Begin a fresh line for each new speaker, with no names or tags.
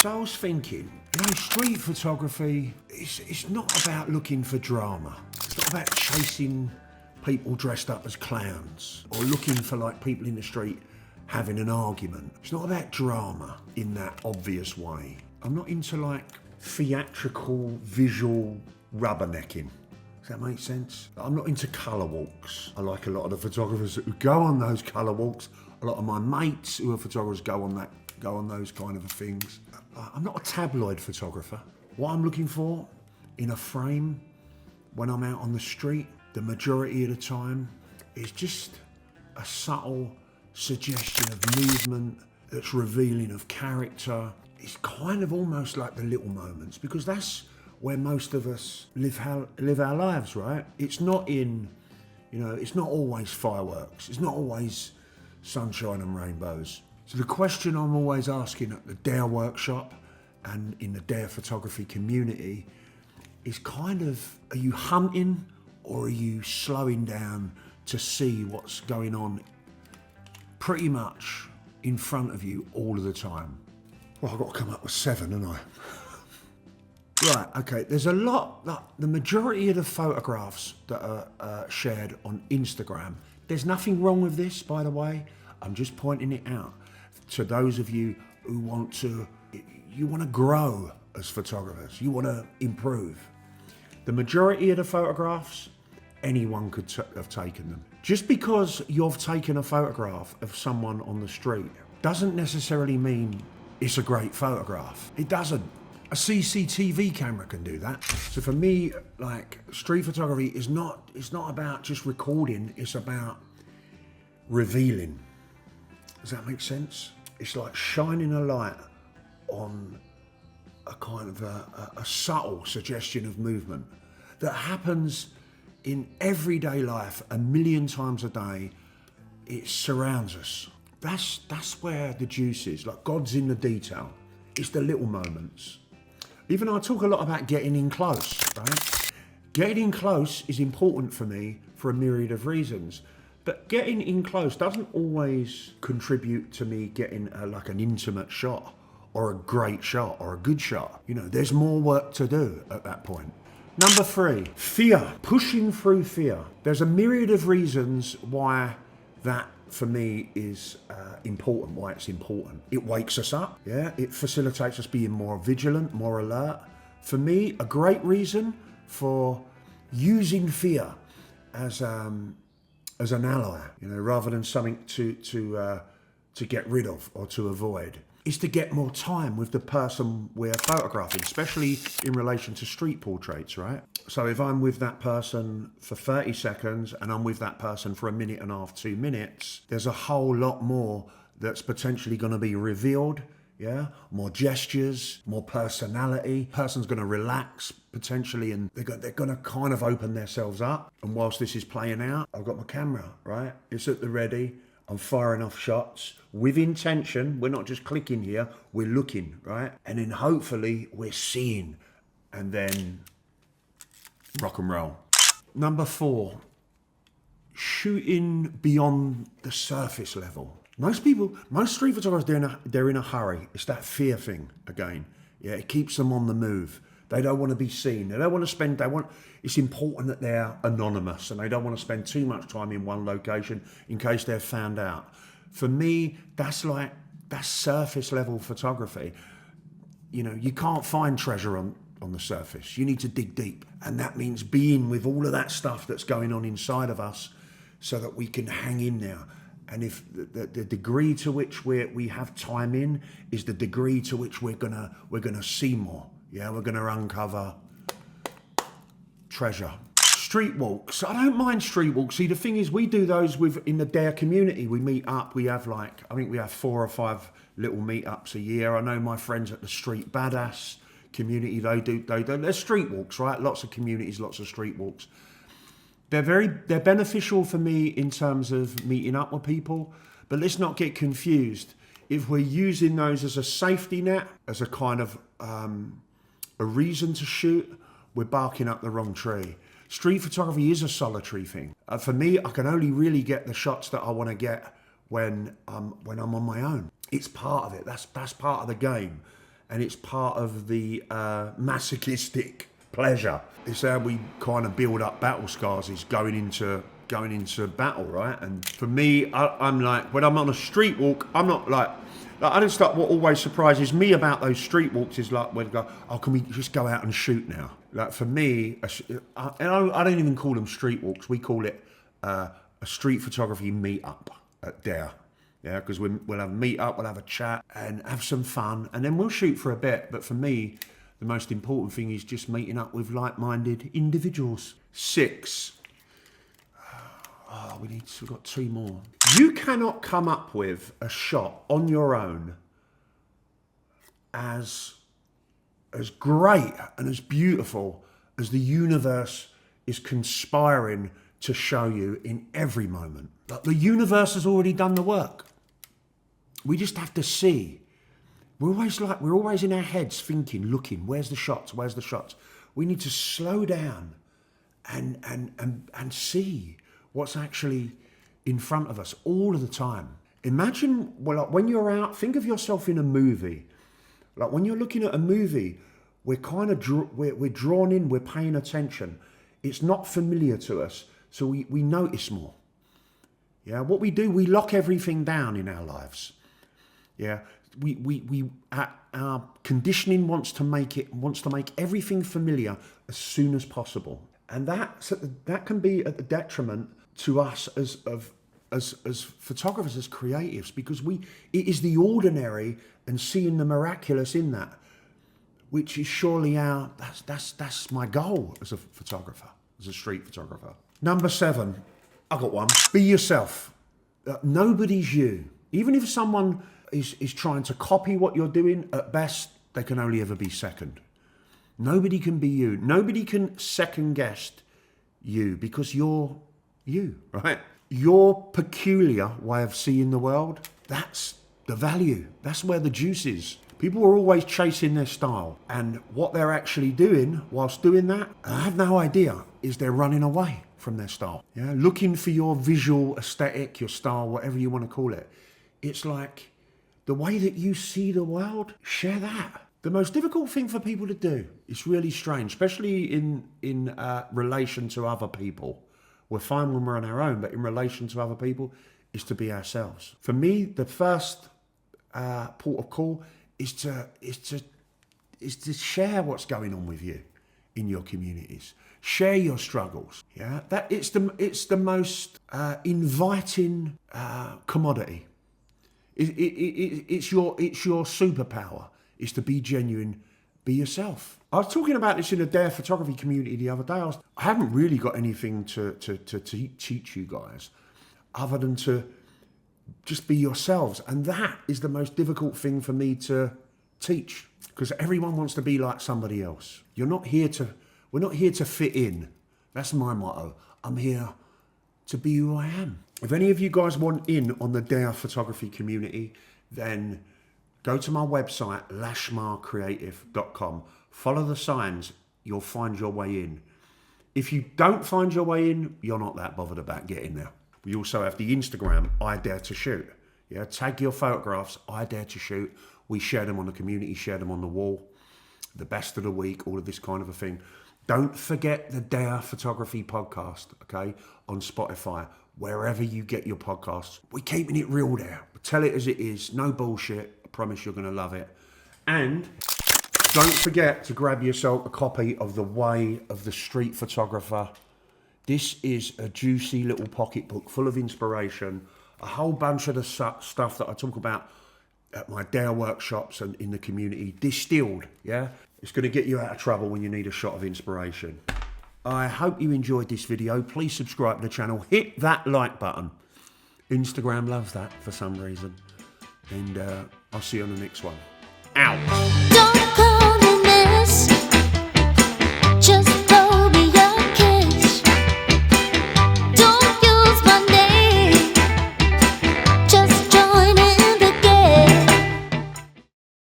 So I was thinking, street photography, it's not about looking for drama. It's not about chasing people dressed up as clowns or looking for people in the street having an argument. It's not about drama in that obvious way. I'm not into theatrical visual rubbernecking. Does that make sense? I'm not into colour walks. I like a lot of the photographers who go on those colour walks. A lot of my mates who are photographers go on those kind of things. I'm not a tabloid photographer. What I'm looking for in a frame when I'm out on the street, the majority of the time, is just a subtle suggestion of movement that's revealing of character. It's kind of almost like the little moments, because that's where most of us live our lives, right? It's not it's not always fireworks. It's not always sunshine and rainbows. So the question I'm always asking at the Dare workshop and in the Dare photography community is are you hunting or are you slowing down to see what's going on pretty much in front of you all of the time? Well, I've got to come up with 7, haven't I? Right, okay, there's a lot, the majority of the photographs that are shared on Instagram, there's nothing wrong with this, by the way. I'm just pointing it out to those of you who want to grow as photographers, you want to improve. The majority of the photographs, anyone could have taken them. Just because you've taken a photograph of someone on the street doesn't necessarily mean it's a great photograph. It doesn't. A CCTV camera can do that. So for me, street photography it's not about just recording, it's about revealing. Does that make sense? It's like shining a light on a kind of a subtle suggestion of movement that happens in everyday life 1,000,000 times a day. It surrounds us. That's where the juice is. God's in the detail. It's the little moments. Even I talk a lot about getting in close, right? Getting in close is important for me for a myriad of reasons. But getting in close doesn't always contribute to me getting an intimate shot or a great shot or a good shot. There's more work to do at that point. Number 3, fear. Pushing through fear. There's a myriad of reasons why that, for me, is important, why it's important. It wakes us up, yeah? It facilitates us being more vigilant, more alert. For me, a great reason for using fear as an ally, rather than something to get rid of or to avoid, is to get more time with the person we're photographing, especially in relation to street portraits, right? So if I'm with that person for 30 seconds and I'm with that person for 1.5 minutes, 2 minutes, there's a whole lot more that's potentially going to be revealed, yeah? More gestures, more personality. Person's going to relax potentially, and they're going to kind of open themselves up. And whilst this is playing out, I've got my camera, right? It's at the ready. I'm firing off shots with intention. We're not just clicking here, we're looking, right? And then hopefully we're seeing, and then rock and roll. Number 4, shooting beyond the surface level. Most street photographers, they're in a hurry. It's that fear thing again. Yeah, it keeps them on the move. They don't want to be seen. It's important that they're anonymous, and they don't want to spend too much time in one location in case they're found out. For me, that's surface level photography. You can't find treasure on the surface. You need to dig deep. And that means being with all of that stuff that's going on inside of us so that we can hang in there. And if the degree to which we have time in is the degree to which we're gonna see more. Yeah, we're gonna uncover treasure. Street walks. I don't mind street walks. See, the thing is, we do those in the Dare community. We meet up. We have I think we have 4 or 5 little meetups a year. I know my friends at the Street Badass community, they're street walks, right? Lots of communities, lots of street walks. They're beneficial for me in terms of meeting up with people, but let's not get confused. If we're using those as a safety net, as a kind of a reason to shoot, we're barking up the wrong tree. Street photography is a solitary thing. For me, I can only really get the shots that I want to get when I'm on my own. It's part of it. That's part of the game. and it's part of the masochistic pleasure. It's how we kind of build up battle scars, is going into battle, right? And for me, I'm like, when I'm on a street walk, I'm not like I don't start. What always surprises me about those street walks is like when I go, oh, can we just go out and shoot now? Like for me, I don't even call them street walks. We call it a street photography meet-up at Dare. Yeah, because we'll have a meet-up, we'll have a chat and have some fun, and then we'll shoot for a bit. But for me, the most important thing is just meeting up with like-minded individuals. 6. Oh, we've got 2 more. You cannot come up with a shot on your own as great and as beautiful as the universe is conspiring to show you in every moment. Like the universe has already done the work. We just have to see. We're always in our heads thinking, looking, where's the shots? Where's the shots? We need to slow down and see what's actually in front of us all of the time. Imagine, well, like when you're out, think of yourself in a movie. Like when you're looking at a movie, we're kind of we're drawn in, we're paying attention. It's not familiar to us, so we notice more. Yeah, what we do, we lock everything down in our lives. Yeah, our conditioning wants to make everything familiar as soon as possible, and that can be at the detriment to us as photographers, as creatives, because it is the ordinary and seeing the miraculous in that, which is surely that's my goal as a photographer, as a street photographer. Number 7, I got one. Be yourself. Nobody's you. Even if someone is trying to copy what you're doing, at best they can only ever be second. Nobody can be you. Nobody can second guess you, because you're you, right? Your peculiar way of seeing the world, that's the value. That's where the juice is. People are always chasing their style, and what they're actually doing whilst doing that, I have no idea, is they're running away from their style. Yeah, looking for your visual aesthetic, your style, whatever you want to call it. It's like the way that you see the world, share that. The most difficult thing for people to do, it's really strange, especially in relation to other people. We're fine when we're on our own, but in relation to other people, is to be ourselves. For me, the first port of call is to share what's going on with you in your communities. Share your struggles. Yeah, that it's the most inviting commodity. It's your superpower. Is to be genuine, be yourself. I was talking about this in a Dare photography community the other day. I haven't really got anything to teach you guys other than to just be yourselves. And that is the most difficult thing for me to teach, because everyone wants to be like somebody else. We're not here to fit in. That's my motto. I'm here to be who I am. If any of you guys want in on the Dare photography community, then go to my website, lashmarcreative.com. Follow the signs. You'll find your way in. If you don't find your way in, you're not that bothered about getting there. We also have the Instagram, I Dare to Shoot. Yeah, tag your photographs, I Dare to Shoot. We share them on the community, share them on the wall. The best of the week, all of this kind of a thing. Don't forget the Dare Photography podcast, okay, on Spotify, wherever you get your podcasts. We're keeping it real there. Tell it as it is, no bullshit. I promise you're going to love it. And don't forget to grab yourself a copy of The Way of the Street Photographer. This is a juicy little pocketbook full of inspiration, a whole bunch of the stuff that I talk about at my Dare workshops and in the community, distilled, yeah? It's going to get you out of trouble when you need a shot of inspiration. I hope you enjoyed this video. Please subscribe to the channel. Hit that like button. Instagram loves that for some reason. And I'll see you on the next one. Out.